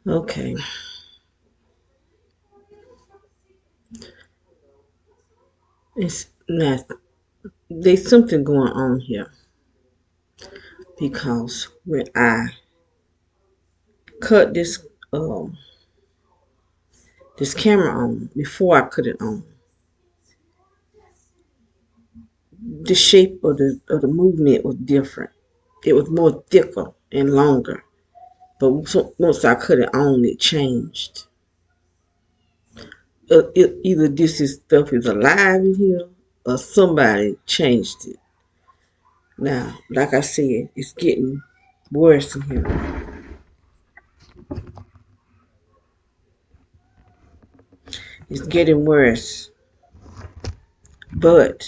Okay. It's not. There's something going on here because when I cut this camera on before I put it on, the shape of the movement was different. It was more thicker and longer. But once I cut it on, it changed. Either stuff is alive in here or somebody changed it. Now, like I said, it's getting worse in here. It's getting worse. But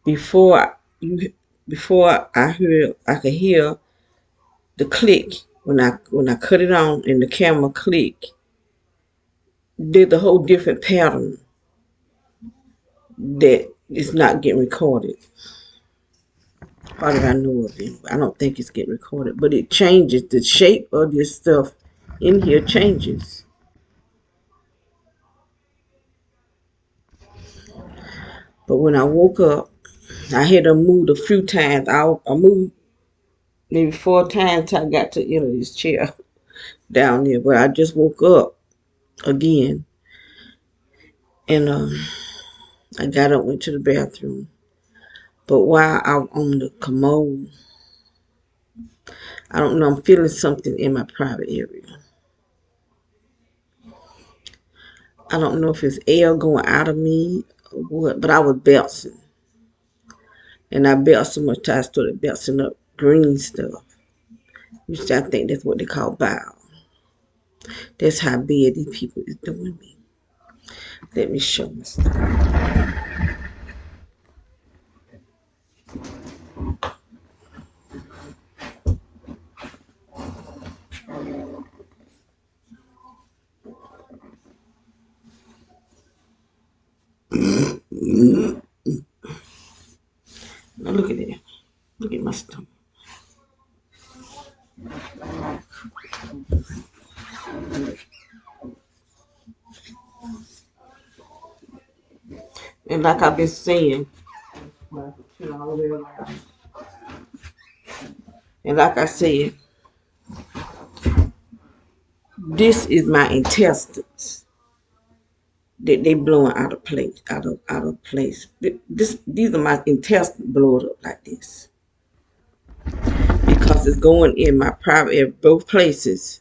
before you, before I could hear the click when I cut it on and the camera click, did a whole different pattern that is not getting recorded. How did I know of it? I don't think it's getting recorded, but it changes. The shape of this stuff in here changes. But when I woke up, I had to move a few times. I moved maybe 4 times till I got to this chair down there. But I just woke up again, and I got up, went to the bathroom. But while I was on the commode, I don't know, I'm feeling something in my private area. I don't know if it's air going out of me or what, but I was bouncing. And I bounced so much I started bouncing up green stuff, which I think that's what they call bile. That's how bad these people is doing me. Let me show my stuff. Now look at that. Look at my stomach. And like I've been saying, and like I said, this is my intestines that they blowing out of place, out of place. These are my intestines blowing up like this because it's going in my private area, both places,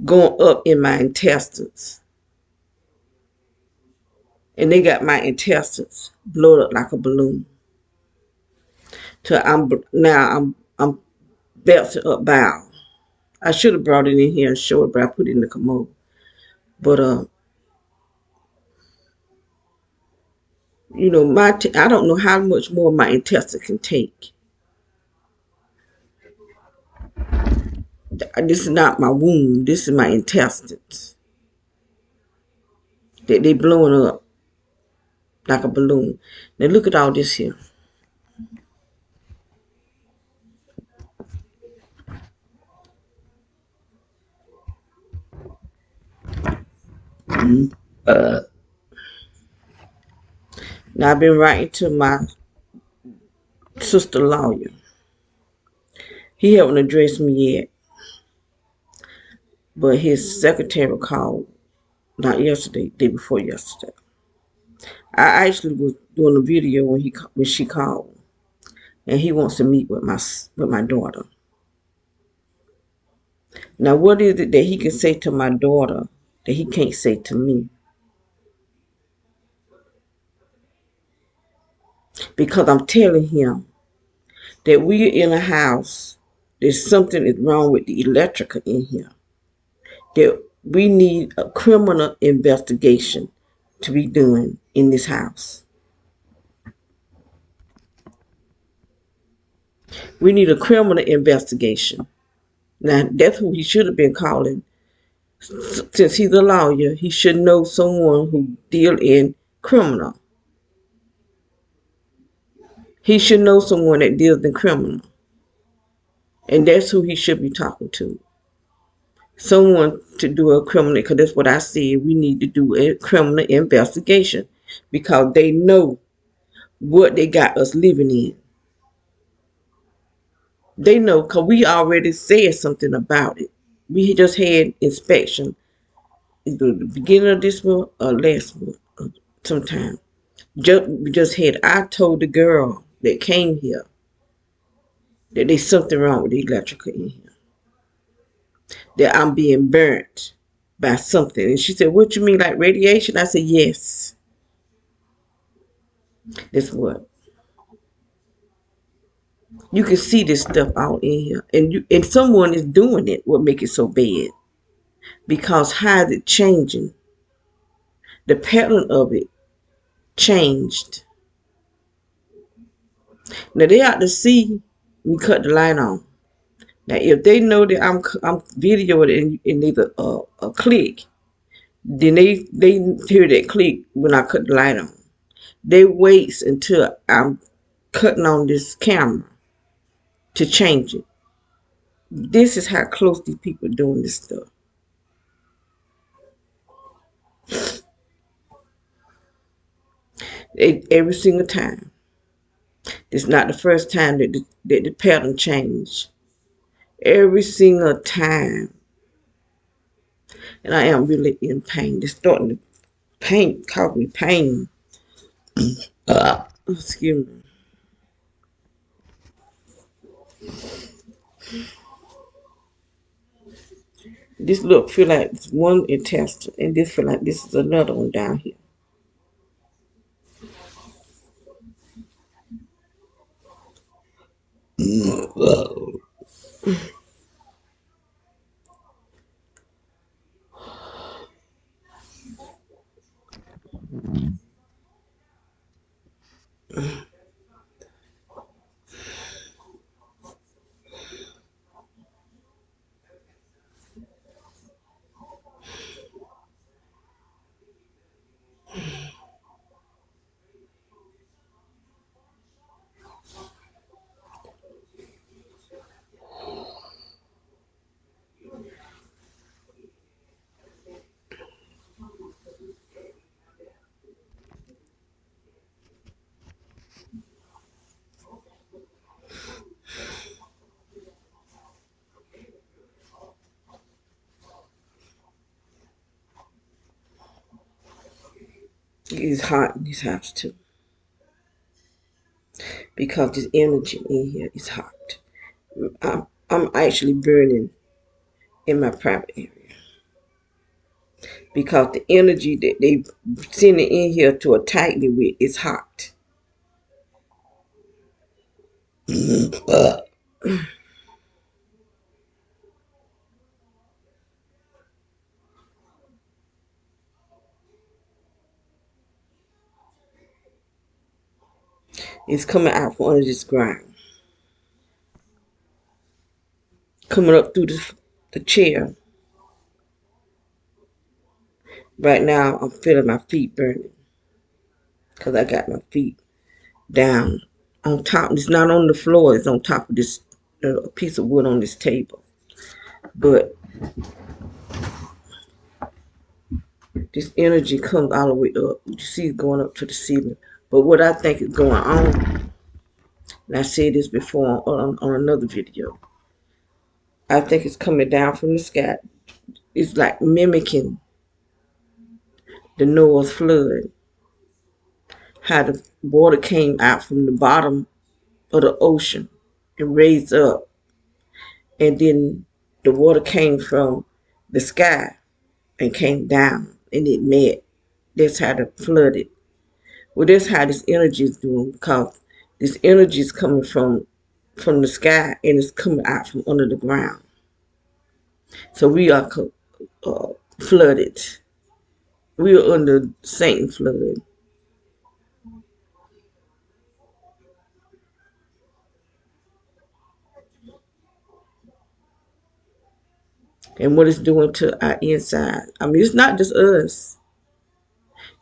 going up in my intestines, and they got my intestines blowed up like a balloon. So I'm belting up bowel. I should have brought it in here and showed it, but I put it in the commode. But I don't know how much more my intestine can take. This is not my womb. This is my intestines. They blowing up like a balloon. Now look at all this here. Now I've been writing to my sister lawyer. He haven't addressed me yet, but his secretary called not yesterday, day before yesterday. I actually was doing a video when she called, and he wants to meet with my daughter. Now, what is it that he can say to my daughter that he can't say to me? Because I'm telling him that we're in a house, there's something is wrong with the electrical in here. That we need a criminal investigation to be done in this house. We need a criminal investigation. Now, that's who he should have been calling. Since he's a lawyer, he should know someone who deal in criminal. He should know someone that deals in criminal. And that's who he should be talking to. someone to do a criminal, because that's what I said. We need to do a criminal investigation because they know what they got us living in. They know because we already said something about it. We just had inspection either the beginning of this month or last month, sometime. We just had. I told the girl that came here that there's something wrong with the electrical in here. That I'm being burnt by something. And she said, "What you mean, like radiation?" I said, "Yes." That's what. You can see this stuff out in here. And someone is doing it, what make it so bad. Because how is it changing? The pattern of it changed. Now they ought to see me cut the light on. Now if they know that I'm videoing and there's a click, then they hear that click when I cut the light on. They waits until I'm cutting on this camera to change it. This is how close these people are doing this stuff. Every single time. It's not the first time that the pattern changed. Every single time. And I am really in pain. It's starting to cause me pain. Excuse me. This look feel like it's one intestine, and this feel like this is another one down here. It's hot in this house too. Because this energy in here is hot. I'm actually burning in my private area. Because the energy that they sending in here to attack me with is hot. It's coming out from under this ground. Coming up through the chair. Right now, I'm feeling my feet burning. Because I got my feet down on top. It's not on the floor. It's on top of this piece of wood on this table. But this energy comes all the way up. You see it going up to the ceiling. But what I think is going on, and I said this before on another video, I think it's coming down from the sky. It's like mimicking the Noah's flood. How the water came out from the bottom of the ocean and raised up. And then the water came from the sky and came down and it met. That's how it flooded. Well, that's how this energy is doing because this energy is coming from the sky and it's coming out from under the ground. So we are flooded. We are under Satan flood. And what it's doing to our inside. I mean, it's not just us.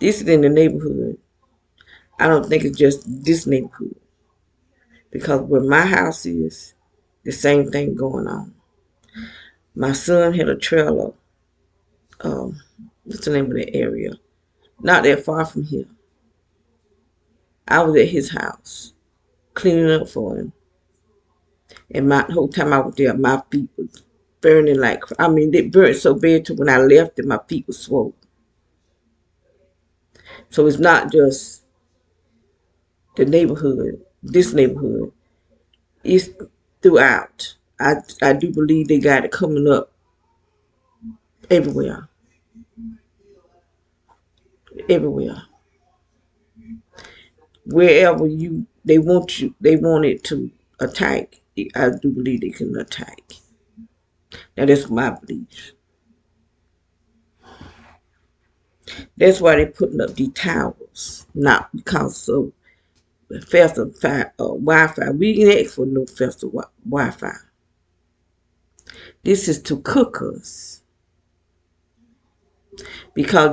This is in the neighborhood. I don't think it's just this neighborhood. Because where my house is, the same thing going on. My son had a trailer. Um, what's the name of that area? Not that far from here. I was at his house cleaning up for him. And my whole time I was there, my feet was burning like, I mean, they burnt so bad too when I left it, my feet were swollen. So it's not just the neighborhood, this neighborhood. It's throughout. I do believe they got it coming up everywhere. Everywhere. Wherever they want it to attack, I do believe they can attack. Now that's my belief. That's why they're putting up these towers, not because of faster Wi-Fi. We can ask for no faster Wi-Fi. This is to cook us because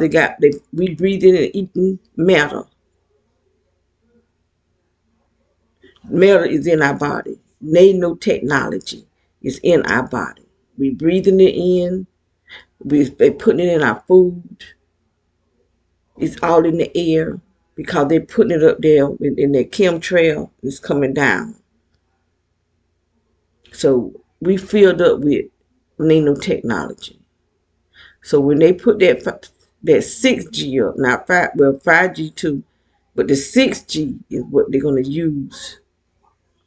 we breathing and eating matter. Matter is in our body. Nanotechnology is in our body. We breathing it in. They putting it in our food. It's all in the air because they're putting it up there in their chemtrail. It's coming down. So we filled up with nanotechnology. So when they put that 6G up, not 5G too, but the 6G is what they're gonna use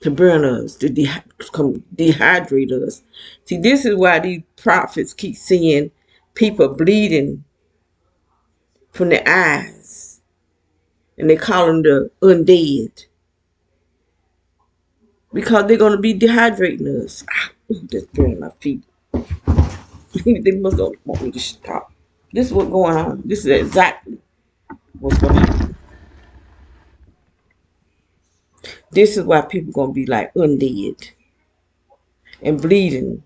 to burn us, to dehydrate us. See, this is why these prophets keep seeing people bleeding from their eyes, and they call them the undead because they're gonna be dehydrating us. Just burning my feet. They must don't want me to stop. This is what's going on. This is exactly what's going to happen. This is why people gonna be like undead and bleeding.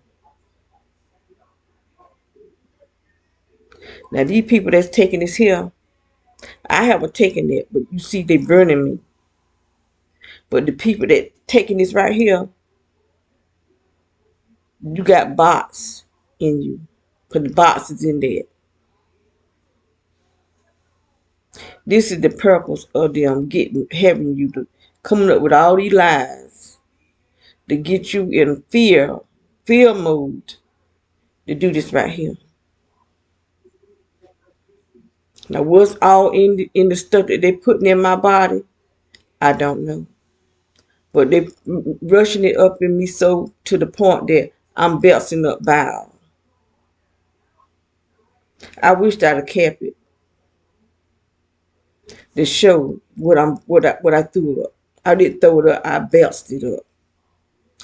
Now these people that's taking this here, I haven't taken it, but you see they burning me. But the people that taking this right here, you got bots in you. Put the bots is in there. This is the purpose of them having you to coming up with all these lies to get you in fear mode to do this right here. Now, what's all in the stuff that they putting in my body, I don't know. But they rushing it up in me so to the point that I'm belching up bile. I wished I'd have kept it to show what I threw up. I didn't throw it up. I belched it up.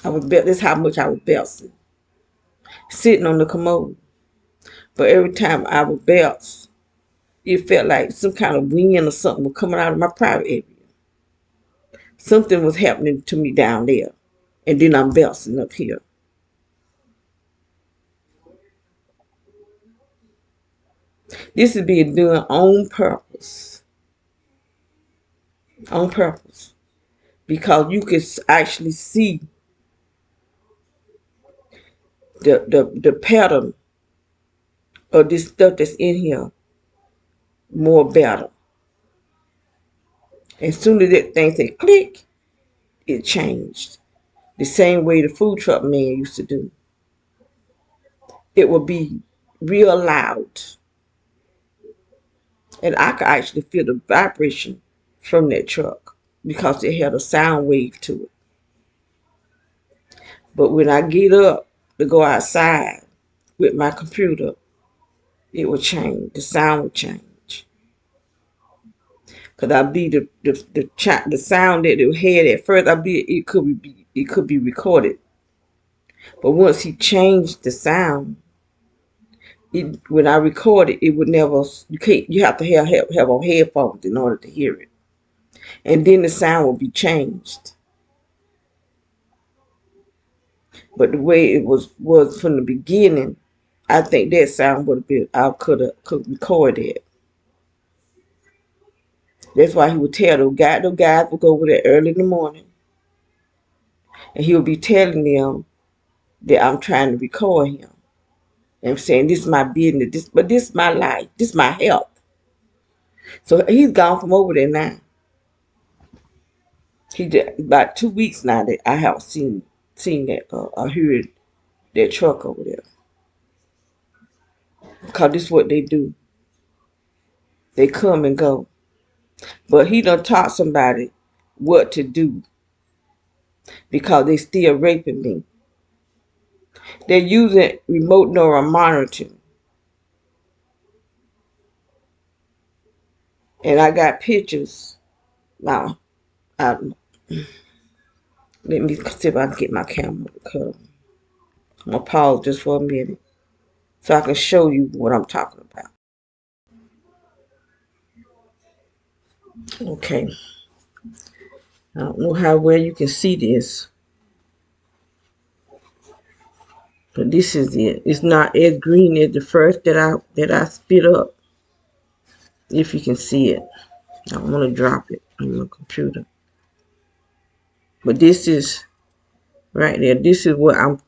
That's how much I was belching, sitting on the commode. But every time I would belch, it felt like some kind of wind or something was coming out of my private area. Something was happening to me down there. And then I'm belching up here. This is being done on purpose. On purpose. Because you can actually see the pattern of this stuff that's in here more better. As soon as that thing said click, it changed. The same way the food truck man used to do. It would be real loud. And I could actually feel the vibration from that truck because it had a sound wave to it. But when I get up to go outside with my computer, it would change. The sound would change. Cause I be the sound that it had at first. It could be recorded. But once he changed the sound, when I record it, it would never. You have to have on headphones in order to hear it, and then the sound would be changed. But the way it was from the beginning, I think that sound would have been. I could record it. That's why he would tell those guys would go over there early in the morning, and he would be telling them that I'm trying to record him. and saying this is my business, but this is my life, this is my health. So he's gone from over there now. He did about 2 weeks now that I have seen that. I heard that truck over there. Cause this is what they do. They come and go. But he done taught somebody what to do because they still raping me. They're using remote neural monitoring. And I got pictures. Now, let me see if I can get my camera. I'm going to pause just for a minute so I can show you what I'm talking about. Okay. I don't know how well you can see this, but this is it. It's not as green as the first that I spit up. If you can see it. I don't want to drop it on my computer. But this is right there. This is what I'm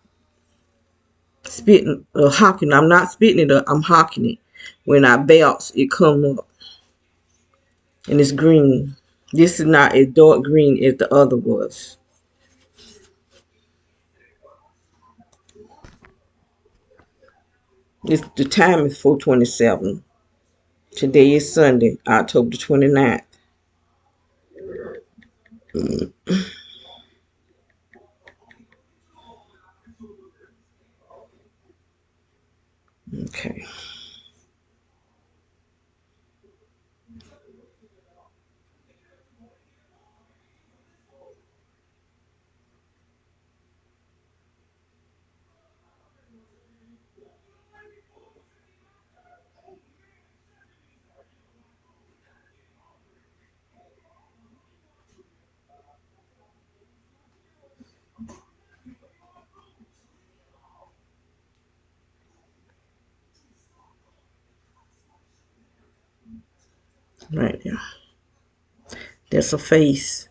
spitting or hawking. I'm not spitting it up. I'm hawking it. When I bounce, it come up. And it's green. This is not as dark green as the other was. The time is 4:27. Today is Sunday, October 29th. Okay. Right there. That's a face.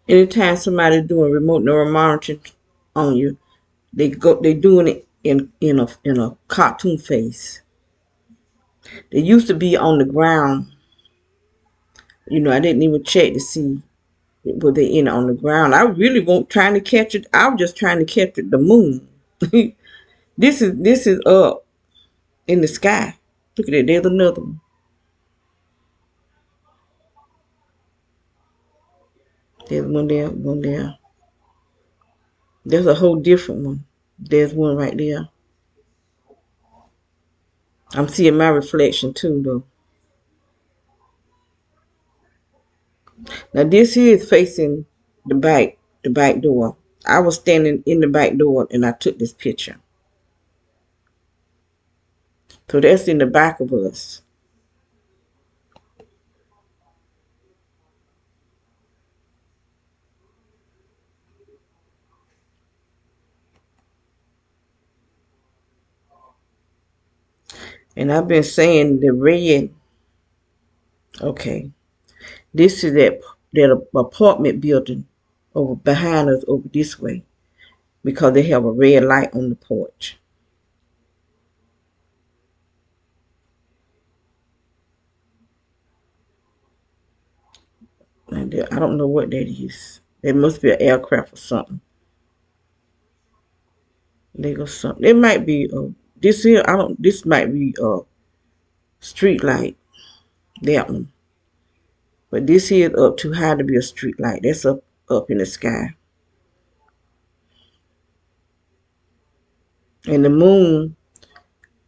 Anytime somebody doing remote neural monitoring on you, they doing it in a cartoon face. They used to be on the ground. I didn't even check to see were they in on the ground. I really wasn't trying to catch it. I was just trying to catch the moon. This is up in the sky. Look at it. There's another one. There's one there. One there. There's a whole different one. There's one right there. I'm seeing my reflection too, though. Now this is facing the back door. I was standing in the back door and I took this picture. So that's in the back of us. And I've been saying the red. Okay, this is that apartment building over behind us over this way because they have a red light on the porch. And I don't know what that is. It must be an aircraft or something. There goes something. It might be this here. I don't. This might be a street light. That one. But this here is up too high to be a street light. That's up in the sky. And the moon,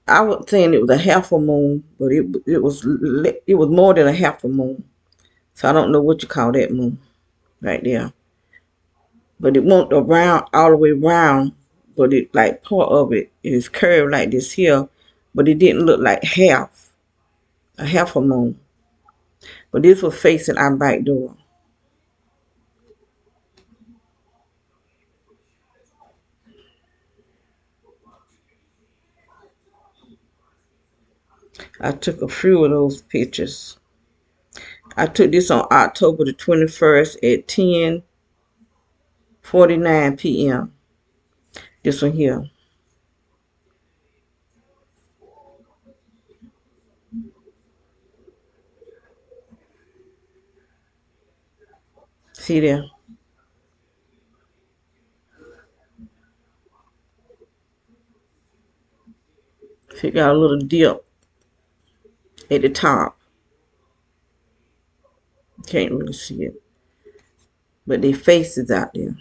I was saying it was a half a moon, but it was more than a half a moon. So I don't know what you call that moon right there. But it won't around all the way around, but it like part of it is curved like this here, but it didn't look like a half a moon. But this was facing our back door. I took a few of those pictures. I took this on October the 21st at 10:49 p.m. This one here. See there? She got a little dip at the top. Can't really see it. But their faces out there.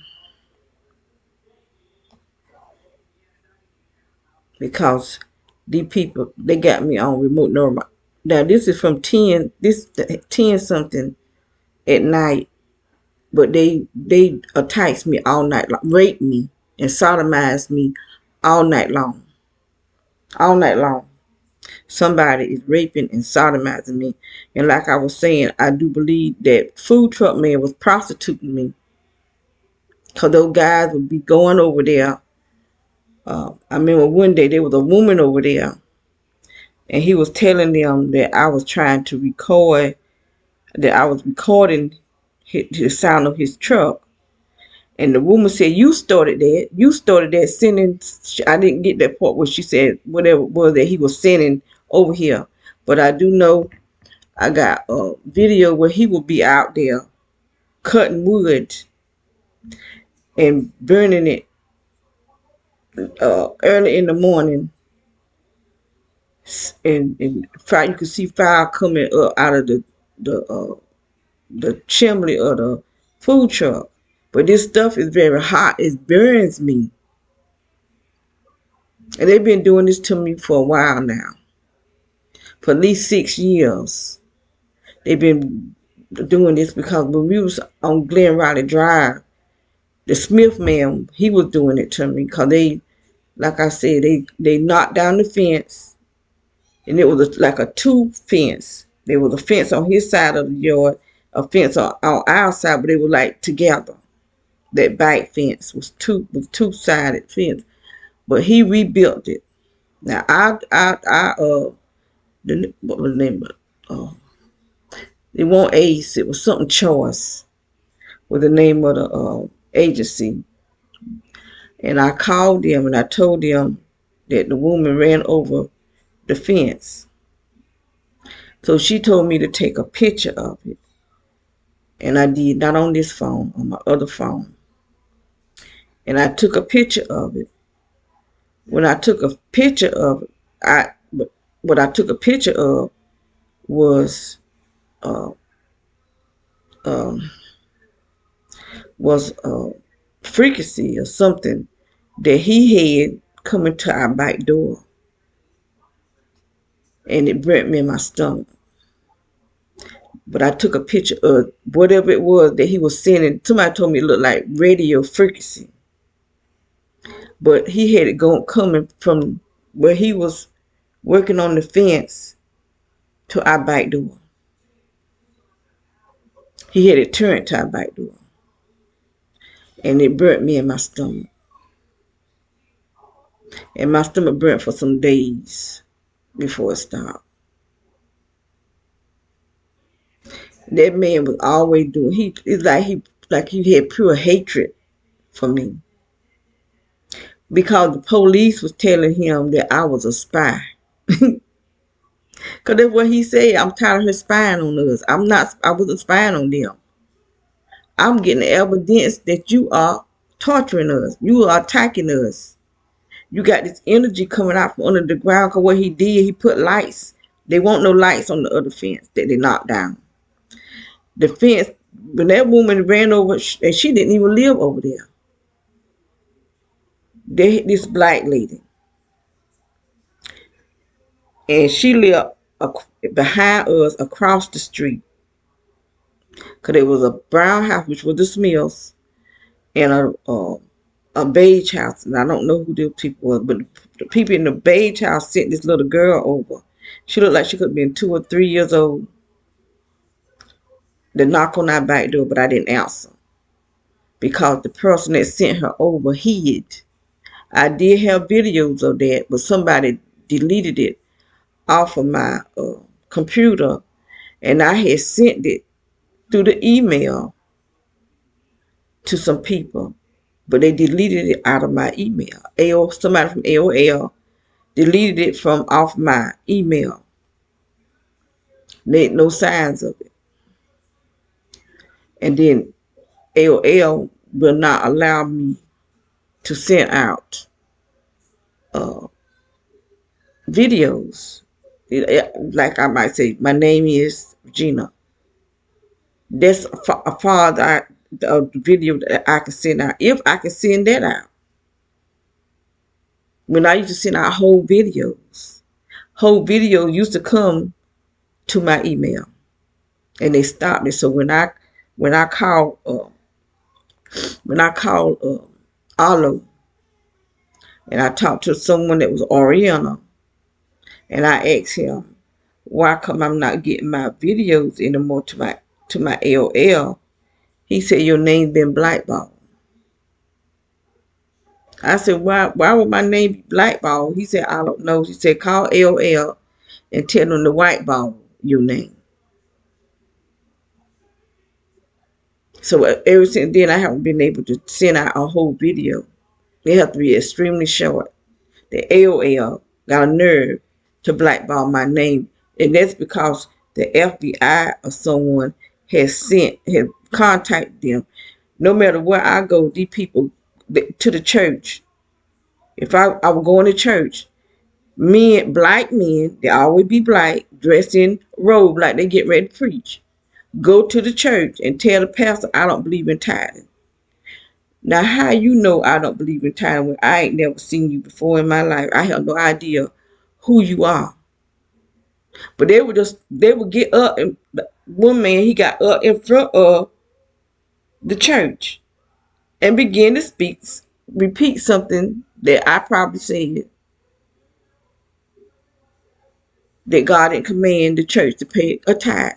Because these people, they got me on remote normal. Now this is from 10 something at night. But they attacked me all night long, raped me and sodomized me all night long. All night long. Somebody is raping and sodomizing me. And like I was saying, I do believe that food truck man was prostituting me. Because those guys would be going over there. I remember one day there was a woman over there. And he was telling them that I was trying to record, that I was recording the sound of his truck. And the woman said, you started that. You started that sending. I didn't get that part where she said whatever it was that he was sending over here. But I do know I got a video where he would be out there cutting wood and burning it early in the morning. And fire, you could see fire coming up out of the chimney of the food truck. But this stuff is very hot. It burns me. And they've been doing this to me for a while now. For at least 6 years. They've been doing this because when we was on Glen Riley Drive, the Smith man, he was doing it to me because they, like I said, they knocked down the fence, and it was like a two fence. There was a fence on his side of the yard, a fence on our side, but they were like together. That back fence was two-sided fence, but he rebuilt it. Now what was the name of it? It wasn't Ace. It was something Choice, with the name of the agency. And I called them and I told them that the woman ran over the fence. So she told me to take a picture of it. And I did, not on this phone, on my other phone. And I took a picture of it. When I took a picture of it, what I took a picture of was uh, um, frequency or something that he had coming to our back door. And it burnt me in my stomach. But I took a picture of whatever it was that he was sending. Somebody told me it looked like radio frequency. But he had it coming from where he was working on the fence to our back door. He had it turned to our back door. And it burnt me in my stomach. And my stomach burnt for some days before it stopped. That man was always doing, it's like he had pure hatred for me. Because the police was telling him that I was a spy. Because that's what he said. I'm tired of her spying on us. I wasn't spying on them. I'm getting evidence that you are torturing us. You are attacking us. You got this energy coming out from under the ground. Because what he did, he put lights. They want no lights on the other fence that they knocked down. The fence, when that woman ran over, and she didn't even live over there. This black lady. And she lived behind us across the street. Because there was a brown house, which was the Smiths, and a beige house. And I don't know who those people were, but the people in the beige house sent this little girl over. She looked like she could have been 2 or 3 years old. They knocked on our back door, but I didn't answer. Because the person that sent her over hid. I did have videos of that, but somebody deleted it off of my computer, and I had sent it through the email to some people, but they deleted it out of my email. Somebody from AOL deleted it from off my email. Made no signs of it. And then AOL will not allow me to send out uh, videos. Like I might say, my name is Gina. That's a far that the video that I can send out. If I can send that out. When I used to send out whole video used to come to my email, and they stopped it. So when I called Arlo, and I talked to someone that was Oriental, and I asked him, why come I'm not getting my videos anymore to my AOL? He said, your name been blackballed. I said, why would my name be blackballed? He said, I don't know. He said, call AOL and tell them to whiteball your name. So ever since then, I haven't been able to send out a whole video. They have to be extremely short. The AOL got a nerve to blackball my name, and that's because the FBI or someone has contacted them. No matter where I go, these people to the church. If I would go into church, black men, they always be black, dressed in robe like they get ready to preach. Go to the church and tell the pastor, I don't believe in tithing. Now, how you know I don't believe in tithing when I ain't never seen you before in my life? I have no idea who you are. But they would get up, and one man, he got up in front of the church and began to repeat something that I probably said, that God didn't command the church to pay a tithe.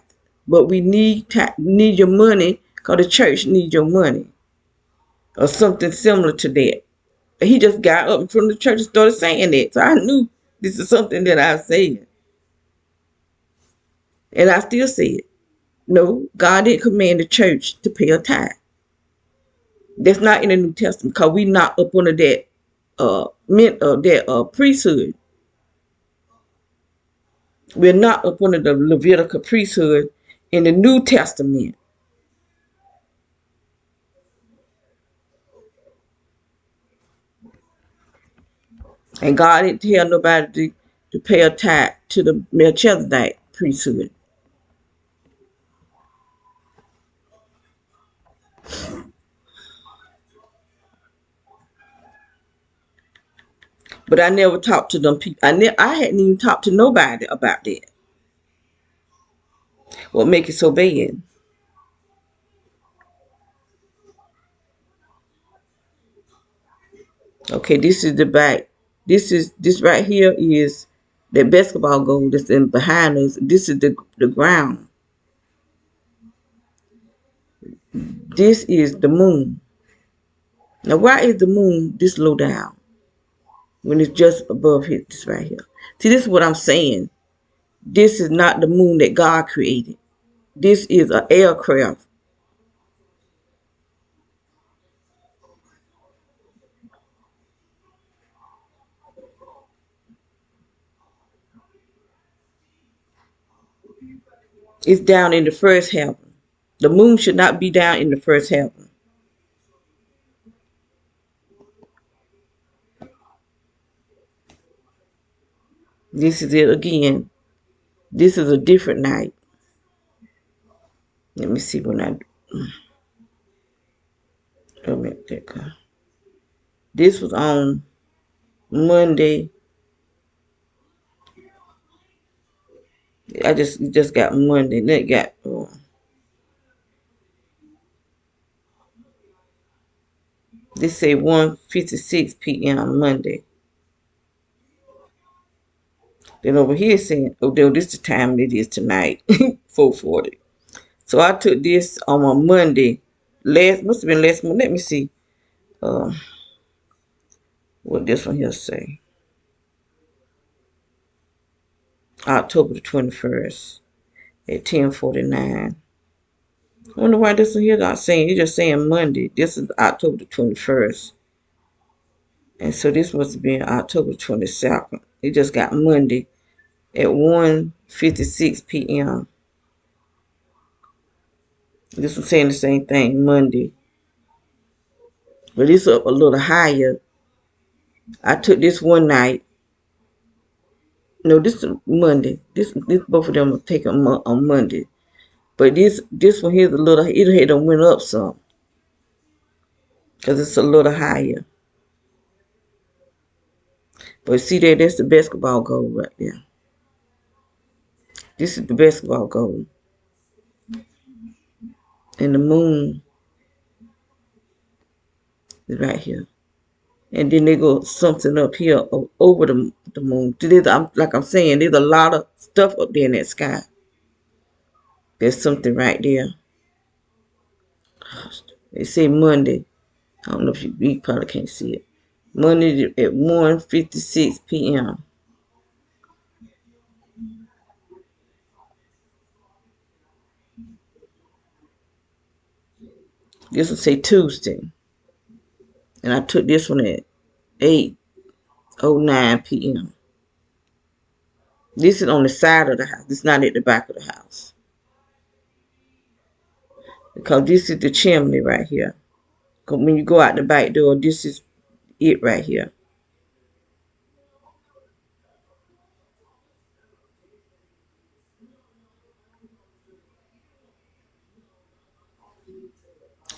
But we need your money because the church needs your money. Or something similar to that. He just got up in front of the church and started saying that. So I knew this is something that I said. And I still say it. No, God didn't command the church to pay a tithe. That's not in the New Testament because we not up under that priesthood. We're not up under the Levitical priesthood in the New Testament. And God didn't tell nobody to pay a tithe to the Melchizedek priesthood. But I never talked to them people. I hadn't even talked to nobody about that. What make it so bad? Okay, this is the back. This right here is the basketball goal that's in behind us. This is the ground. This is the moon. Now, why is the moon this low down when it's just above this right here? See, this is what I'm saying. This is not the moon that God created. This is an aircraft. It's down in the first heaven. The moon should not be down in the first heaven. This is it again. This is a different night. Let me see when I. This was on Monday. I just got Monday. Then it got. This say 1:56 p.m. Monday. Then over here saying, oh, this is the time it is tonight, 4:40. So I took this on a Monday. Must have been last month. Let me see. What this one here say. October the 21st at 10:49. I wonder why this one here not saying, it's just saying Monday. This is October the 21st. And so this must have been October 22nd. It just got Monday at 1:56 p.m. This was saying the same thing, Monday. But it's up a little higher. I took this one night. No, this is Monday. This both of them are taken on Monday. But this one here's a little, it had done went up some. Because it's a little higher. But see there, that's the basketball goal right there. This is the basketball goal. And the moon is right here. And then they go something up here over the moon. Like I'm saying, there's a lot of stuff up there in that sky. There's something right there. They say Monday. I don't know if you probably can't see it. Monday at 1:56 p.m. This will say Tuesday. And I took this one at 8:09 p.m. This is on the side of the house. It's not at the back of the house. Because this is the chimney right here. Because when you go out the back door, this is it right here.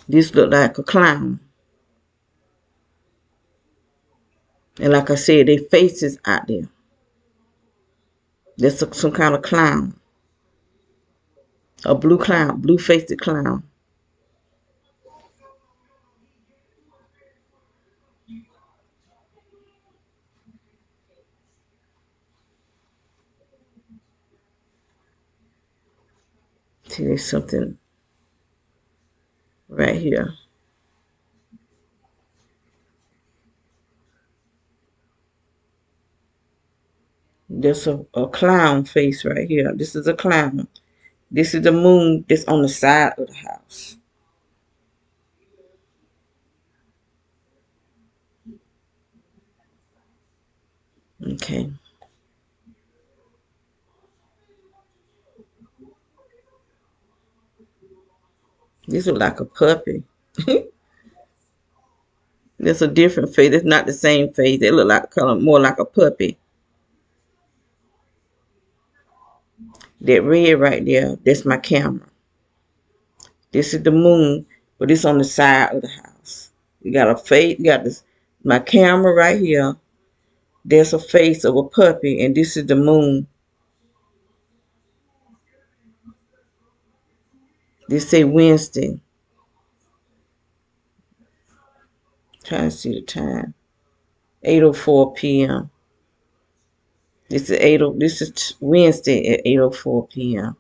This look like a clown. And like I said, their faces out there. There's some kind of clown. A blue clown, blue-faced clown. See, there's something right here. There's a clown face right here. This is a clown. This is the moon that's on the side of the house. Okay. This look like a puppy. That's a different face. It's not the same face. It look like kind of more like a puppy. That red right there, that's my camera. This is the moon, but it's on the side of the house. You got a face, you got this my camera right here. There's a face of a puppy, and this is the moon. This say Wednesday. Trying to see the time. 8:04 p.m. This is Wednesday at 8:04 p.m.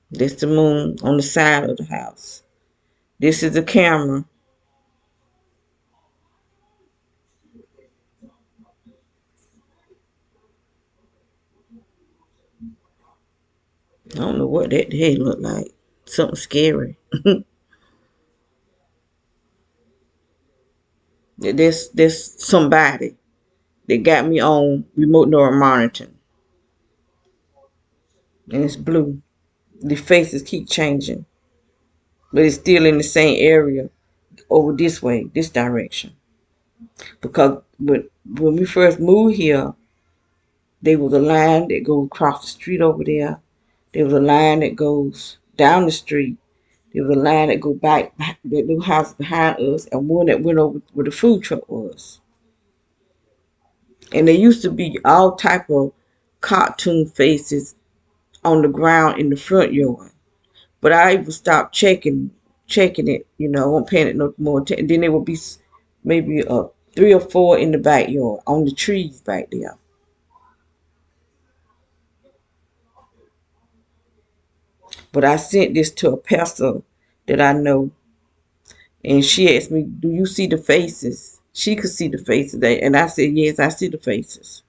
This the moon on the side of the house. This is the camera. I don't know what that head look like. Something scary. There's somebody that got me on remote neural monitoring. And it's blue. The faces keep changing. But it's still in the same area over this way, this direction. Because when we first moved here, there was a line that goes across the street over there. There was a line that goes down the street. There was a line that goes back that new house behind us, and one that went over where the food truck was. And there used to be all type of cartoon faces on the ground in the front yard. But I even stopped checking it. I won't pay it no more attention. Then there would be maybe 3 or 4 in the backyard on the trees back there. But I sent this to a pastor that I know, and she asked me, "Do you see the faces?" She could see the faces. And I said, yes, I see the faces.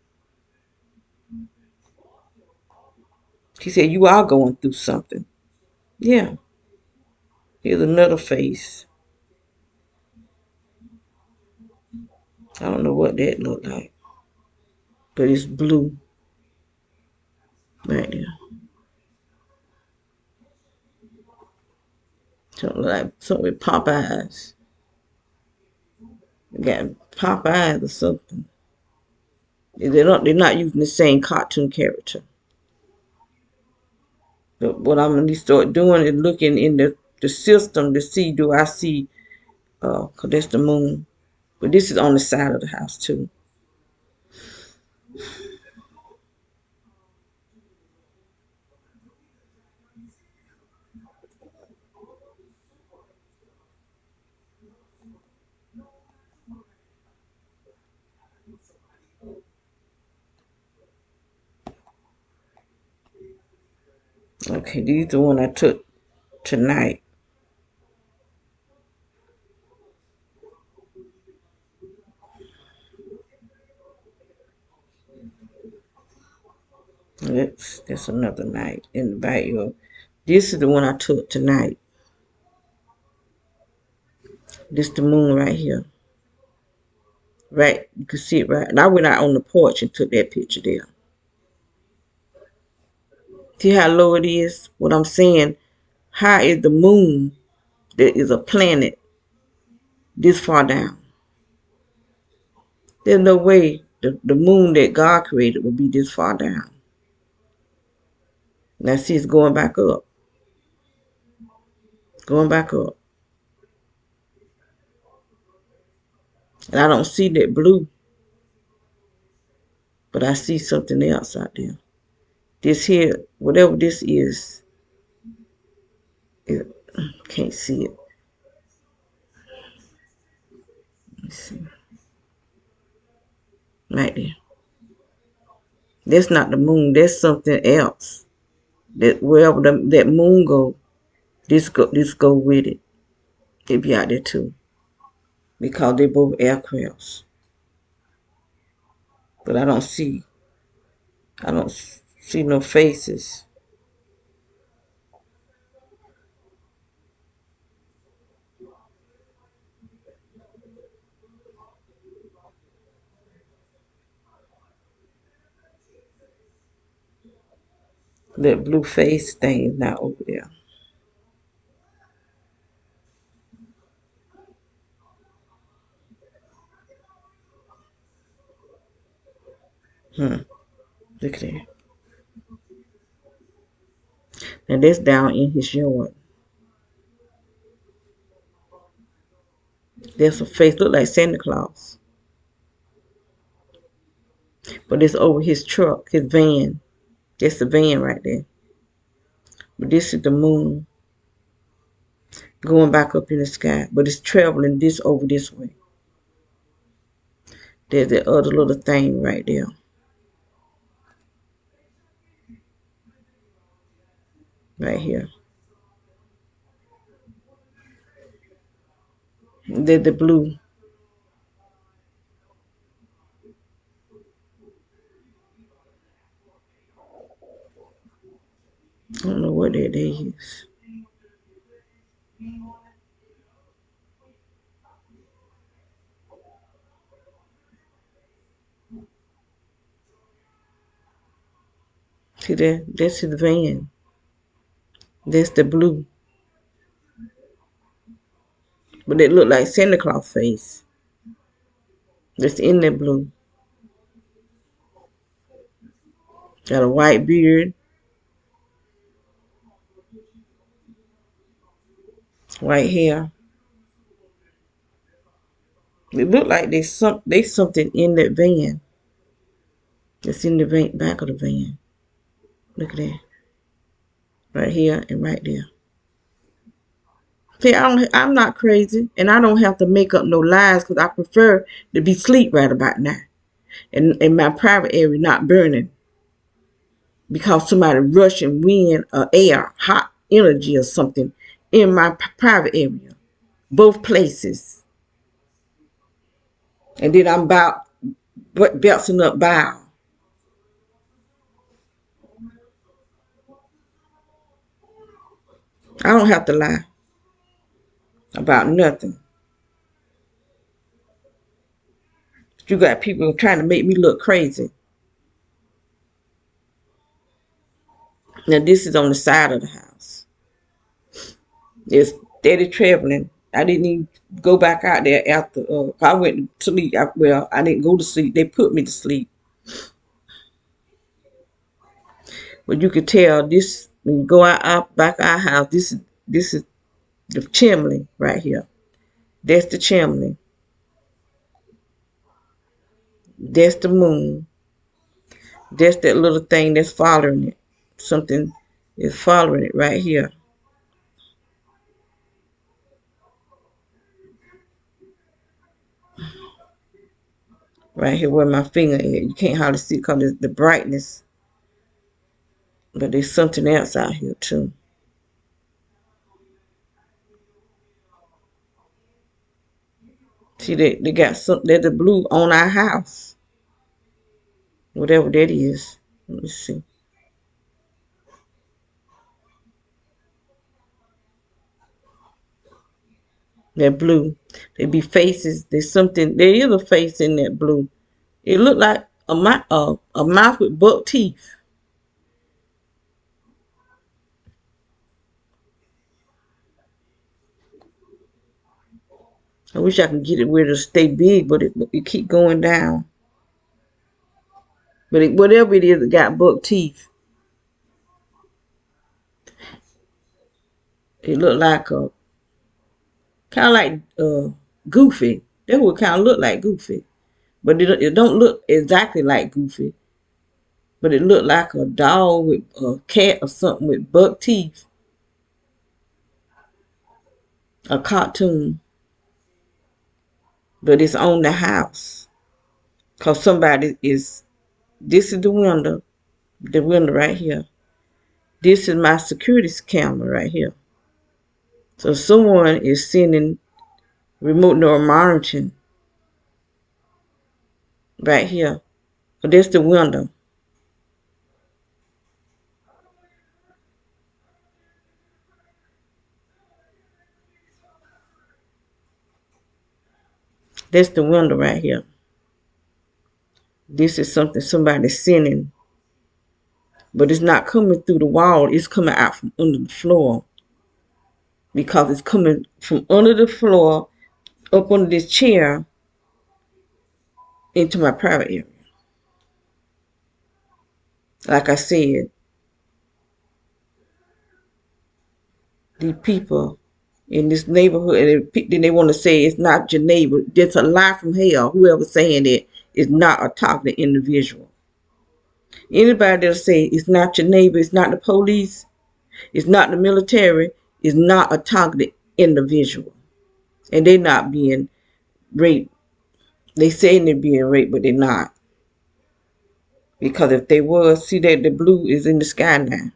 She said, you are going through something. Yeah. Here's another face. I don't know what that looked like. But it's blue. Right there. Something like something with pop eyes. They got pop eyes or something. They're not using the same cartoon character. But what I'm gonna start doing is looking in the system to see, do I see, cause that's the moon. But this is on the side of the house too. Okay, these are the one I took tonight. That's another night in the backyard. This is the one I took tonight. This the moon right here. Right, you can see it right. And I went out on the porch and took that picture there. See how low it is? What I'm saying, how is the moon that is a planet this far down? There's no way the moon that God created would be this far down. Now see it's going back up. Going back up. And I don't see that blue, but I see something else out there. This here, whatever this is, it, can't see it. Let me see. Right there. That's not the moon. That's something else. That wherever that moon go, this go with it. They be out there too. Because they both aircrafts. But I don't see no faces. That blue face thing is not over there. Look at that. And that's down in his yard. There's a face look like Santa Claus. But it's over his truck, his van. That's the van right there. But this is the moon going back up in the sky. But it's traveling this over this way. There's that other little thing right there. Right here. There's the blue. I don't know what that is. See that? That's his van. That's the blue. But it look like Santa Claus face. That's in the blue. Got a white beard. White hair. It look like there's something in that van. That's in the back of the van. Look at that. Right here and right there. See, I'm not crazy, and I don't have to make up no lies because I prefer to be asleep right about now. And my private area not burning because somebody rushing wind or air, hot energy or something in my private area. Both places. And then I'm about bouncing up bow. I don't have to lie about nothing. You got people trying to make me look crazy. Now this is on the side of the house. It's steady traveling. I didn't even go back out there after I went to sleep. I didn't go to sleep. They put me to sleep. But you could tell this when you go out back our house. This is the chimney right here. That's the chimney. That's the moon. That's that little thing that's following it. Something is following it right here. Right here where my finger is. You can't hardly see because of the brightness. But there's something else out here too. See, they got some. There's the blue on our house. Whatever that is. Let me see. That blue. There be faces. There's something. There is a face in that blue. It looked like a mouth with buck teeth. I wish I could get it where it'll stay big, but it keep going down. But whatever it is, it got buck teeth. It looked like a kind of like Goofy. That would kind of look like Goofy, but it don't look exactly like Goofy. But it looked like a dog with a cat or something with buck teeth. A cartoon, but it's on the house. Cause somebody is. This is the window right here. This is my security camera right here. So someone is sending remote neural monitoring right here. So that's the window. That's the window right here. This is something somebody's sending, but it's not coming through the wall. It's coming out from under the floor because it's coming from under the floor up under this chair into my private area. Like I said, these people in this neighborhood, and then they want to say it's not your neighbor. That's a lie from hell. Whoever's saying it is not a targeted individual. Anybody that'll say it's not your neighbor, it's not the police, it's not the military, is not a targeted individual. And they're not being raped. They say they're being raped, but they're not. Because if they were, see that the blue is in the sky now.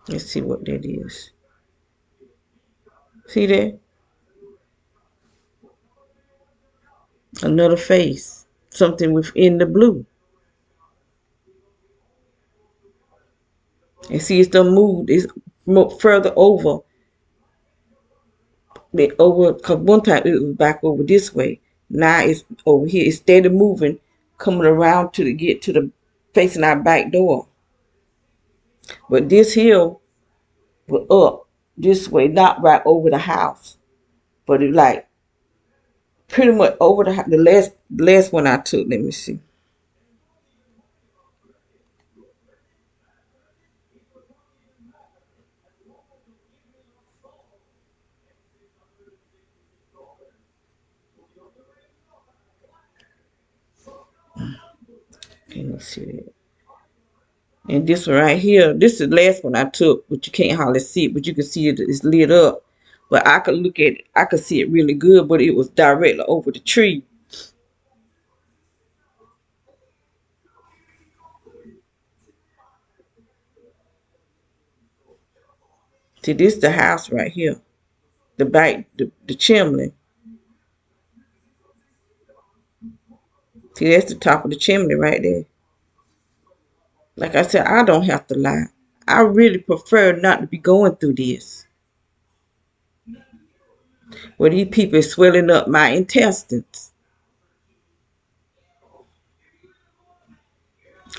Let's see what that is. See that? Another face. Something within the blue. And see, it's done moved. It's further over. Because one time it was back over this way. Now it's over here. It's steady moving, coming around to get to the facing our back door. But this hill was up this way, not right over the house, but it like pretty much over the last one I took. Let me see. Let me see that. And this one right here, this is the last one I took, but you can't hardly see it, but you can see it's lit up. But I could look at it, I could see it really good, but it was directly over the tree. See, this is the house right here. The back, the chimney. See, that's the top of the chimney right there. Like I said, I don't have to lie. I really prefer not to be going through this. Where these people is swelling up my intestines.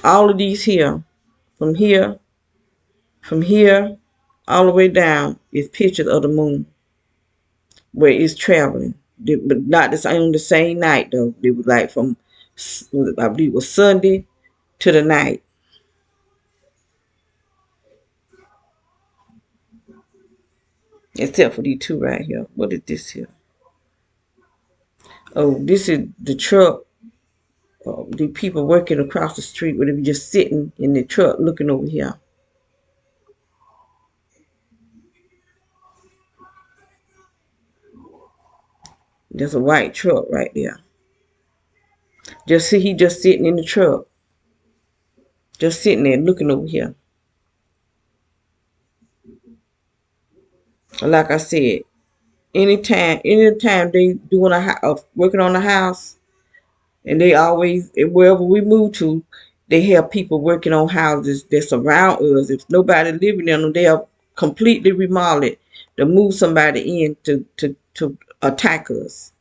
All of these here, from here, from here, all the way down, is pictures of the moon where it's traveling. But not on the same night though. It was like from, I believe it was Sunday to the night. Except for these two right here. What is this here? Oh, this is the truck. The people working across the street where they be just sitting in the truck looking over here. There's a white truck right there. Just see, he just sitting in the truck. Just sitting there looking over here. Like I said, anytime they doing working on the house, and they always, wherever we move to, they have people working on houses that surround us. If nobody living in them, they'll completely remodel it to move somebody in to attack us.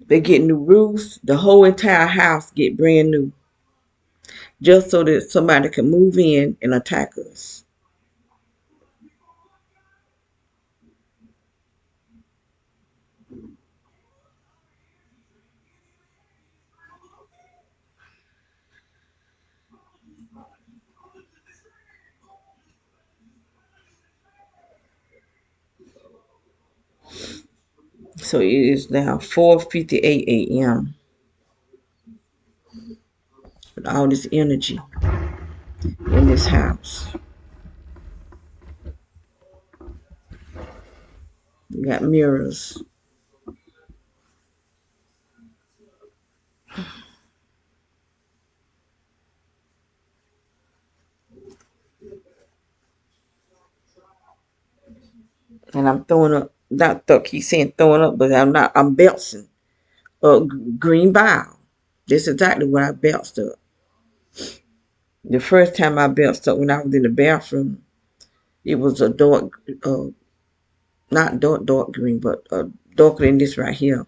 They get new roofs. The whole entire house get brand new, just so that somebody can move in and attack us. So it is now 4:58 a.m. with all this energy in this house. We got mirrors. And I'm throwing up, not keep saying throwing up, but I'm not, I'm belching green bile. That's exactly what I belched up. The first time I belched up when I was in the bathroom, it was a dark, not dark green, but darker than this right here.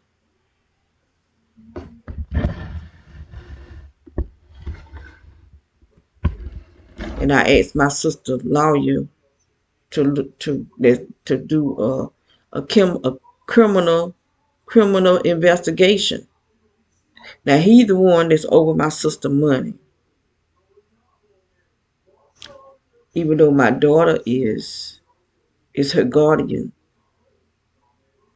And I asked my sister lawyer to do a criminal investigation. Now he's the one that's over my sister money, even though my daughter is her guardian.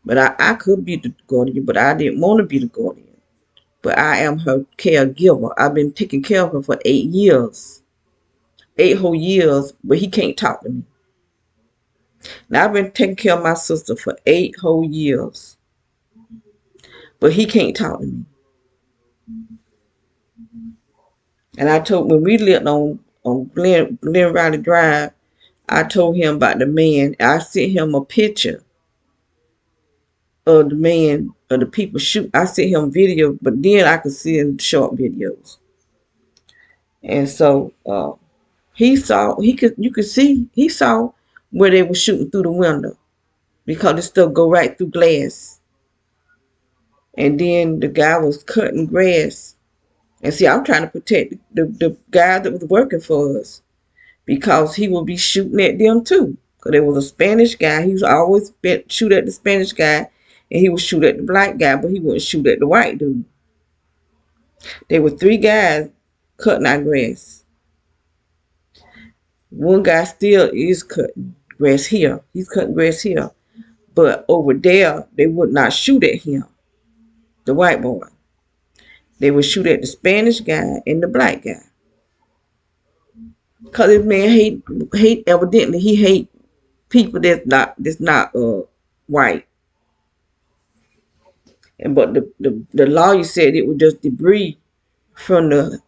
But I could be the guardian, but I didn't want to be the guardian. But I am her caregiver. I've been taking care of her for 8 years. 8 whole years, but he can't talk to me. Now I've been taking care of my sister for 8 whole years, but he can't talk to me. And I told, when we lived on Glen Riley Drive, I told him about the man. I sent him a picture of the man, of the people shoot. I sent him video, but then I could see in short videos. And so you could see, he saw where they were shooting through the window, because the stuff go right through glass. And then the guy was cutting grass. And see, I'm trying to protect the guy that was working for us, because he will be shooting at them too. Because there was a Spanish guy. He was always shoot at the Spanish guy, and he would shoot at the black guy, but he wouldn't shoot at the white dude. There were 3 guys cutting our grass. One guy still is cutting grass here. He's cutting grass here. But over there, they would not shoot at him, the white boy. They would shoot at the Spanish guy and the black guy. Because this man hate evidently he hate people that's not white. And but the lawyer said it was just debris from the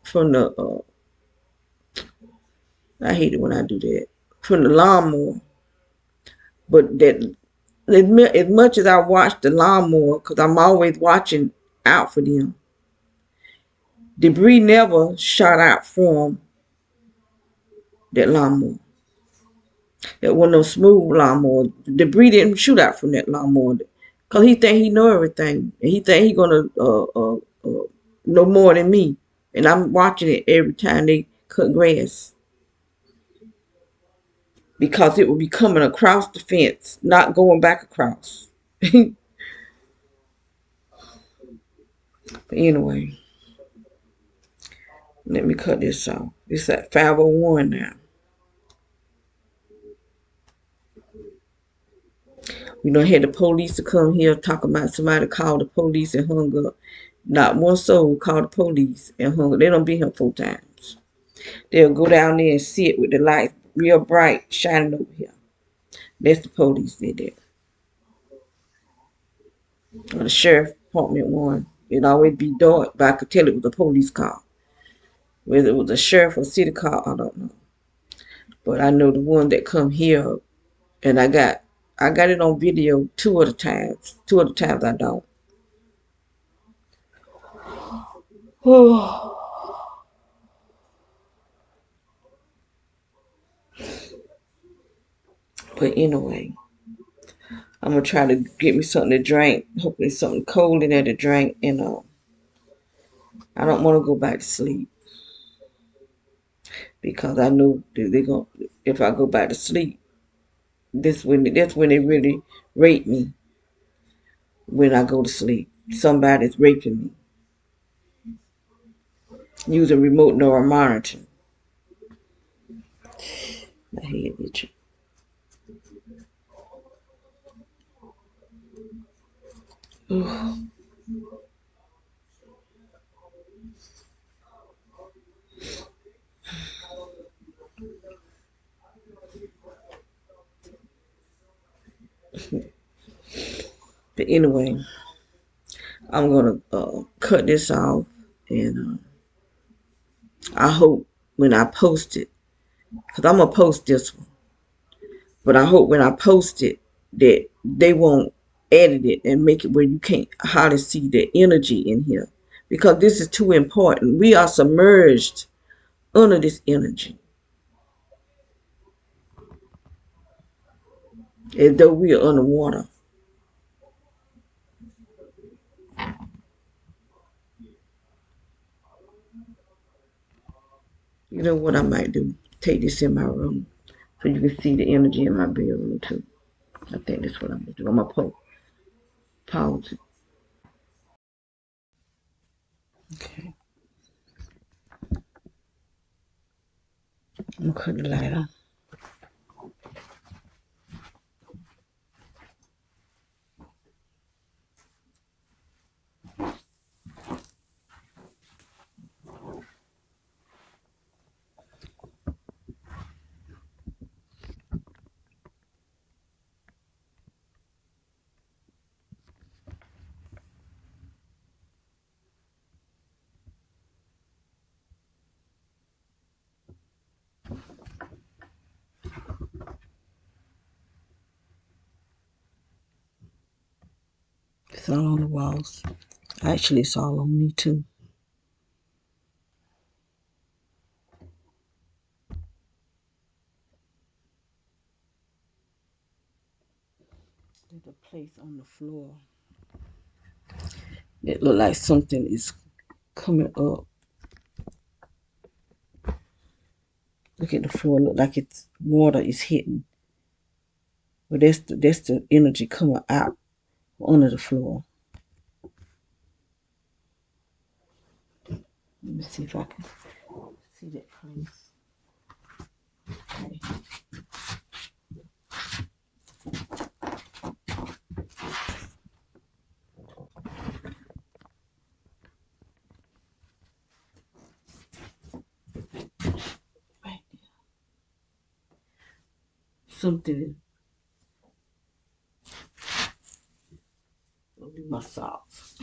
I hate it when I do that, from the lawnmower. But that As much as I watch the lawnmower, because I'm always watching out for them, debris never shot out from that lawnmower. That wasn't no smooth lawnmower. The debris didn't shoot out from that lawnmower. Because he think he know everything. And he think he going to know more than me. And I'm watching it every time they cut grass. Because it will be coming across the fence, not going back across. But anyway, let me cut this off. It's at 5:01 now. We done had the police to come here talking about somebody called the police and hung up. Not one soul called the police and hung up. They don't be here 4 times. They'll go down there and sit with the lights real bright shining over here. That's the police did that. Or the sheriff department one. It'd always be dark, but I could tell it was a police car. Whether it was a sheriff or city car, I don't know. But I know the one that come here, and I got it on video 2 other times. 2 other times I don't. But anyway, I'm gonna try to get me something to drink. Hopefully something cold in there to drink. And I don't want to go back to sleep because I know that they're gonna. If I go back to sleep, that's when they really rape me. When I go to sleep, somebody's raping me using remote neural monitoring. My head itching. But anyway, I'm gonna cut this off, and I hope when I post it, because I'm gonna post this one, but I hope when I post it that they won't edit it and make it where you can't hardly see the energy in here, because this is too important. We are submerged under this energy, as though we are underwater. You know what I might do? Take this in my room so you can see the energy in my bedroom too. I think that's what I'm gonna do. I'm gonna pause it. Okay. I'm gonna cut the light on. It's all on the walls. Actually, it's all on me too. There's a place on the floor. It look like something is coming up. Look at the floor. Look like it's water is hitting. But that's the energy coming out under the floor. Let me see if I can see that place. Okay. Right there. Something. I'll do my socks.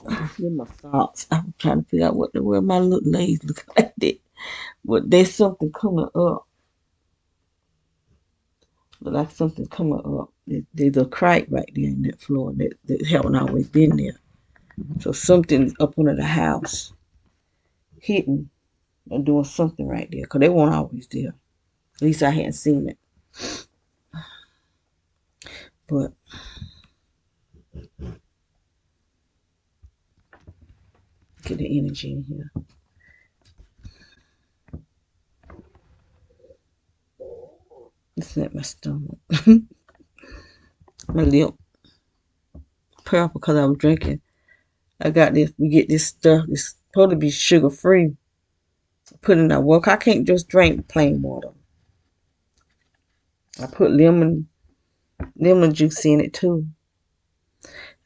Right. with my thoughts. I'm trying to figure out where my little legs look like that. But there's something coming up. Look like something coming up. There's a crack right there in that floor that haven't always been there. So something's up under the house, hitting or doing something right there. Because they weren't always there. At least I hadn't seen it. But get the energy in here. It's not my stomach. My lip purple because I was drinking. I got this. We get this stuff. It's supposed to be sugar free. Put in our work. I can't just drink plain water. I put lemon juice in it too.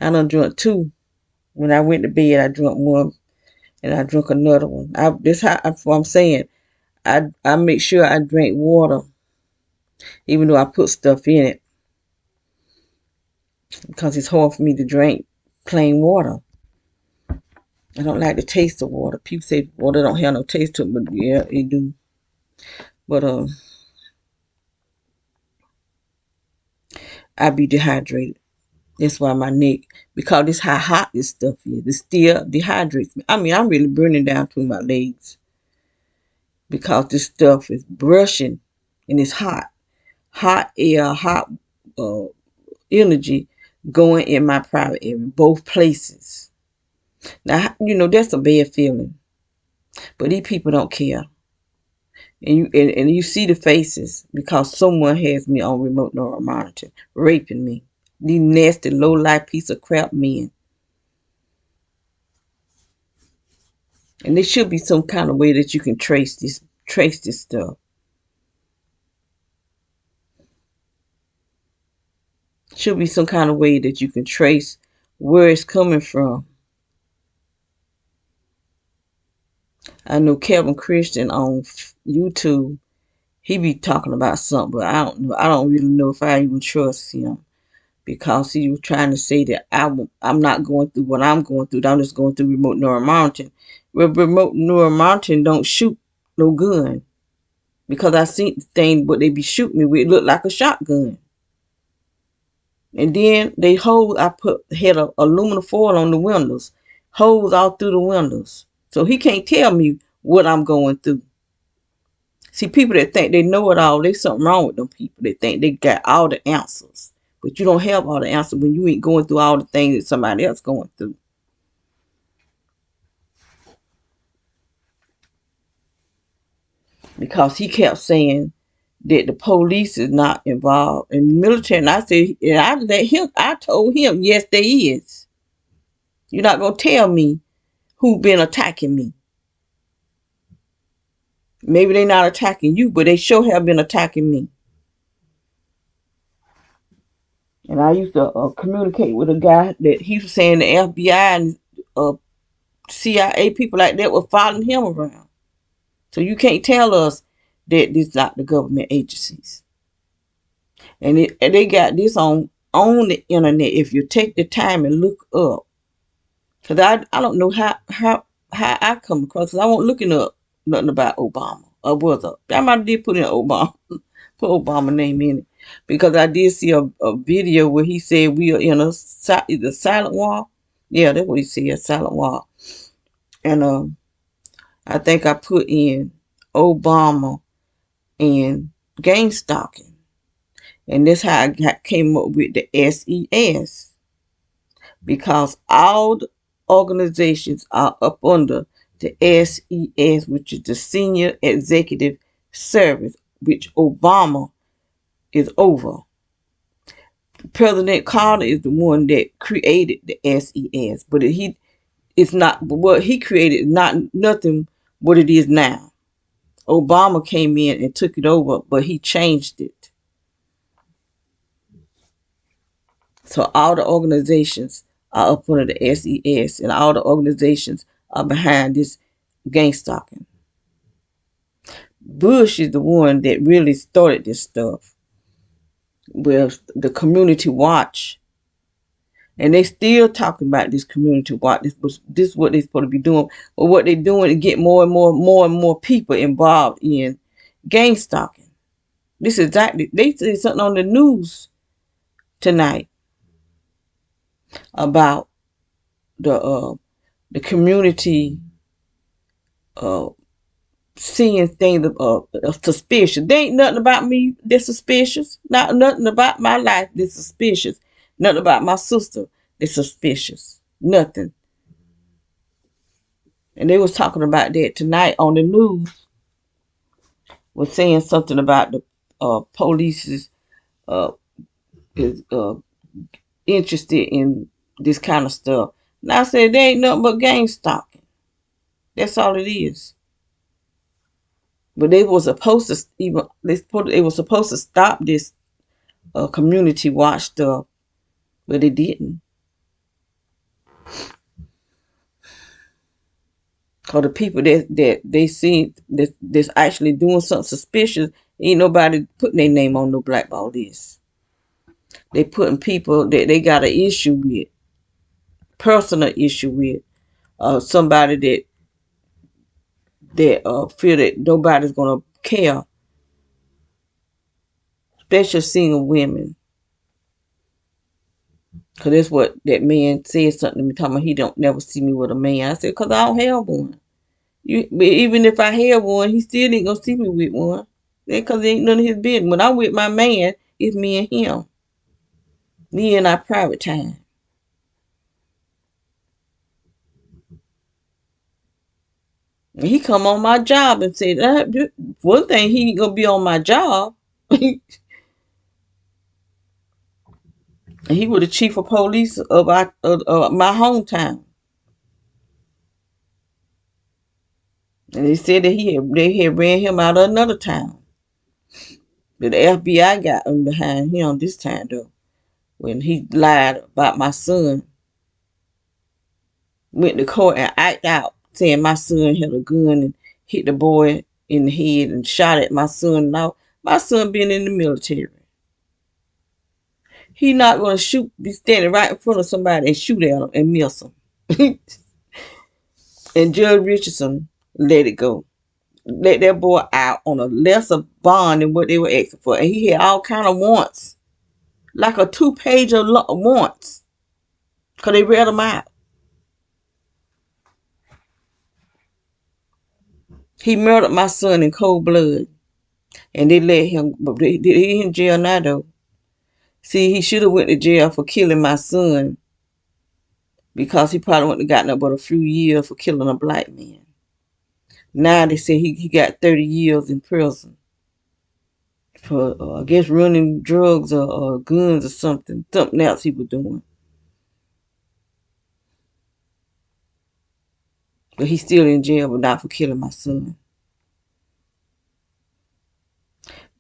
I done drunk two. When I went to bed, I drank one, and I drank another one. That's what I'm saying. I make sure I drink water, even though I put stuff in it, because it's hard for me to drink plain water. I don't like the taste of water. People say water don't have no taste to it, but yeah, it do. But I be dehydrated. That's why my neck, because this how hot this stuff is. It still dehydrates me. I mean, I'm really burning down through my legs because this stuff is brushing and it's hot. Hot air, hot uh, energy going in my private area, both places. Now, that's a bad feeling. But these people don't care. And you see the faces because someone has me on remote neural monitor, raping me. These nasty, low-life piece of crap men. And there should be some kind of way that you can trace this stuff. Should be some kind of way that you can trace where it's coming from. I know Kevin Christian on YouTube, he be talking about something, but I don't know. I don't really know if I even trust him because he was trying to say that I'm not going through what I'm going through. I'm just going through remote neural monitoring. Well, remote neural monitoring don't shoot no gun because I seen the thing what they be shooting me with look like a shotgun. And then I had a aluminum foil on the windows, holes all through the windows. So he can't tell me what I'm going through. See, people that think they know it all, there's something wrong with them people. They think they got all the answers. But you don't have all the answers when you ain't going through all the things that somebody else going through. Because he kept saying that the police is not involved in the military. And I said, and I told him, yes, there is. You're not going to tell me who been attacking me. Maybe they're not attacking you, but they sure have been attacking me. And I used to communicate with a guy that he was saying the FBI and CIA people like that were following him around. So you can't tell us that this is not the government agencies. And they got this on the internet. If you take the time and look up, because I don't know how I come across, because I wasn't looking up nothing about Obama. Or was up. I might did put in Obama, put Obama name in it. Because I did see a video where he said we are in the silent war. Yeah, that's what he said, silent war. And I think I put in Obama and gang stalking. And that's how I came up with the SES. Because all the organizations are up under the SES, which is the Senior Executive Service, which Obama is over. President Carter is the one that created the SES, but it's not what he created. Not nothing what it is now. Obama came in and took it over, but he changed it. So all the organizations are up under the SES, and all the organizations are behind this gang stalking. Bush is the one that really started this stuff. Well, the community watch And they still talking about this community watch. This is what they supposed to be doing. But what they doing is get more and more people involved in gang stalking. This is exactly, they said something on the news tonight about the community uh seeing things suspicious. There ain't nothing about me that's suspicious. Not nothing about my life that's suspicious. Nothing about my sister that's suspicious. Nothing. And they was talking about that tonight on the news. Was saying something about the police's uh is interested in this kind of stuff. And I said, there ain't nothing but gang stalking. That's all it is. But they were supposed to they were supposed to stop this community watch stuff, but they didn't. Cause the people that they see that's actually doing something suspicious, ain't nobody putting their name on no blackball list. They putting people that they got an issue with, personal issue with, somebody that feel that nobody's gonna care, especially single women. Cause that's what that man said something to me, talking about he don't never see me with a man. I said, cause I don't have one. But even if I had one, he still ain't gonna see me with one. Because it ain't none of his business. When I'm with my man, it's me and him. Me and our private time. And he come on my job and said, one thing, he ain't gonna be on my job. And he was the chief of police of my hometown. And they said that they had ran him out of another town. But the FBI got him behind him this time though. When he lied about my son. Went to court and acted out, saying my son had a gun and hit the boy in the head and shot at my son. Now, my son been in the military. He not going to be standing right in front of somebody and shoot at him and miss him. And Judge Richardson let it go. Let that boy out on a lesser bond than what they were asking for. And he had all kind of warrants. Like a 2-page of warrants. Because they read them out. He murdered my son in cold blood. And they let him, but he in jail now though. See, he should have went to jail for killing my son. Because he probably wouldn't have gotten up but a few years for killing a black man. Now they say he got 30 years in prison. For, I guess, running drugs or guns or something. Something else he was doing. But he's still in jail, but not for killing my son.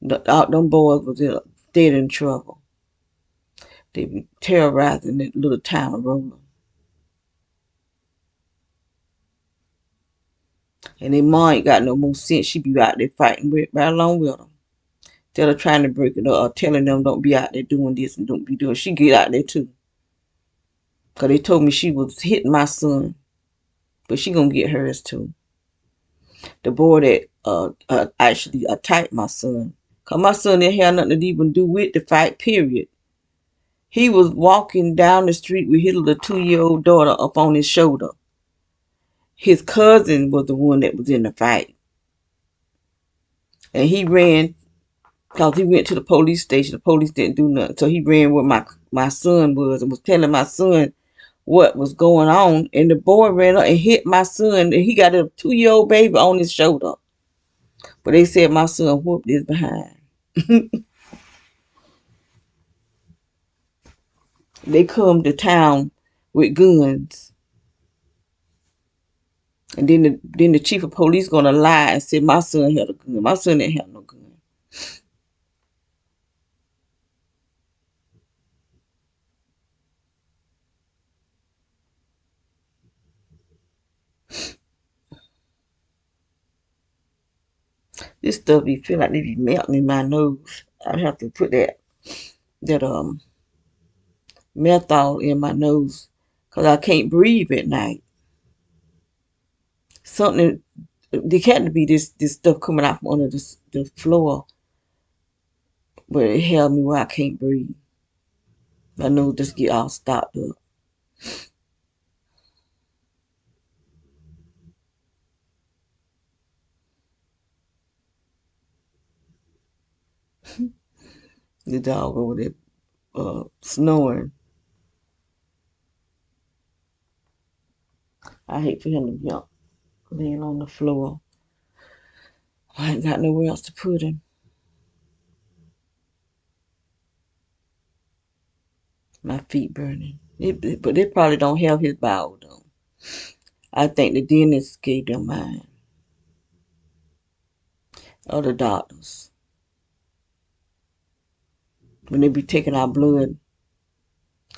Them boys was dead in trouble. They be terrorizing that little town of Roland. And their mom ain't got no more sense. She be out there fighting right along with them. Instead of trying to break it up or telling them don't be out there doing this and don't be doing. She get out there too. Because they told me she was hitting my son. But she gonna get hers too. The boy that actually attacked my son. Because my son didn't have nothing to even do with the fight, period. He was walking down the street with his little 2-year-old daughter up on his shoulder. His cousin was the one that was in the fight. And he ran because he went to the police station. The police didn't do nothing. So he ran where my son was and was telling my son what was going on. And the boy ran up and hit my son. And he got a 2-year-old baby on his shoulder. But they said my son whooped his behind. They come to town with guns. And then the chief of police gonna lie and say my son had a gun. My son didn't have no gun. This stuff be feel like they be melting in my nose. I have to put that menthol in my nose because I can't breathe at night. Something, there can't be this stuff coming out from under the floor, but it held me where I can't breathe. My nose just get all stopped up. The dog over there snoring. I hate for him to be up laying on the floor. I ain't got nowhere else to put him. My feet burning. But they probably don't have his bowel though. I think the dentist gave them mine. Or the doctors. When they be taking our blood,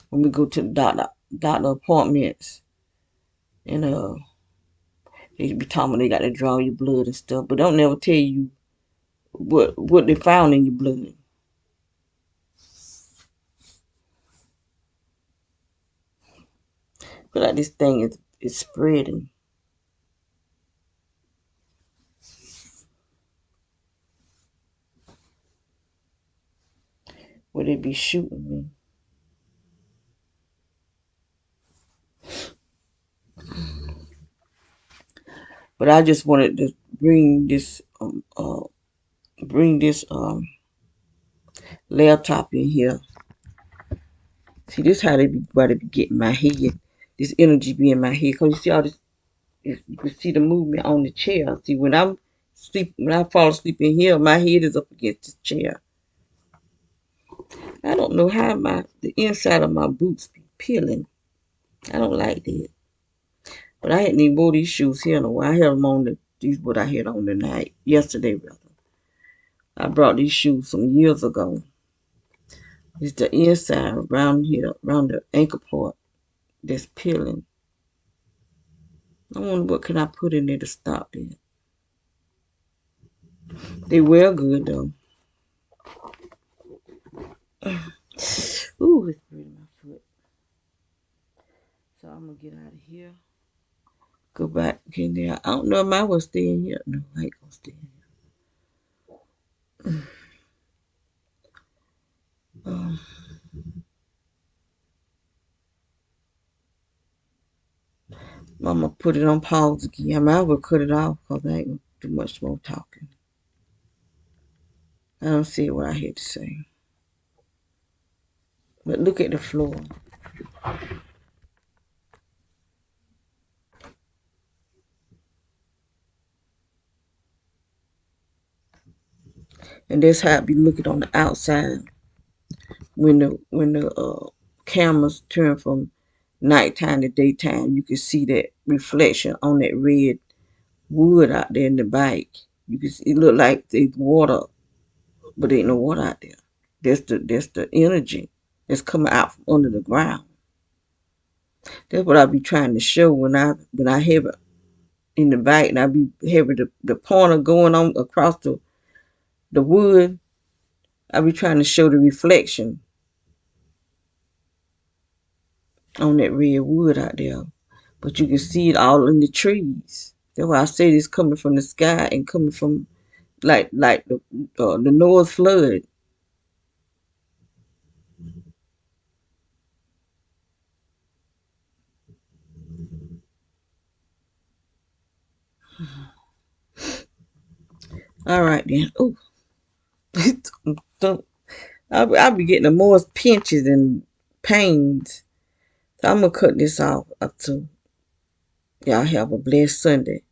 when we go to the doctor appointments, and they be talking about they got to draw your blood and stuff, but don't never tell you what they found in your blood. Feel like this thing is spreading. Where they be shooting me. But I just wanted to bring this laptop in here. See, this how why they be getting my head. This energy be in my head. Cause you see all this, you can see the movement on the chair. See, when I fall asleep in here, my head is up against the chair. I don't know how the inside of my boots be peeling. I don't like that. But I hadn't even wore these shoes here in a while. I had them on these what I had on tonight. Yesterday rather. I brought these shoes some years ago. It's the inside around here, around the ankle part that's peeling. I wonder what can I put in there to stop that. They wear good though. Ooh, it's hurting my foot. So I'm gonna get out of here. Go back in there. I don't know if I will stay in here. No, I ain't gonna stay in here. Um, I'm gonna put it on pause again. I might as well cut it off because I ain't gonna do much more talking. I don't see what I had to say. But look at the floor. And that's how it be looking on the outside when the cameras turn from nighttime to daytime. You can see that reflection on that red wood out there in the bike. You can see, it look like there's water, but there ain't no water out there. That's the energy that's coming out from under the ground. That's what I be trying to show when I have it in the bike and I be having the pointer going on across the wood. I be trying to show the reflection on that red wood out there. But you can see it all in the trees. That's why I say it's coming from the sky and coming from like the Noah's flood. All right then. Oh, I'll be getting the most pinches and pains. So I'm gonna cut this off up to y'all have a blessed Sunday.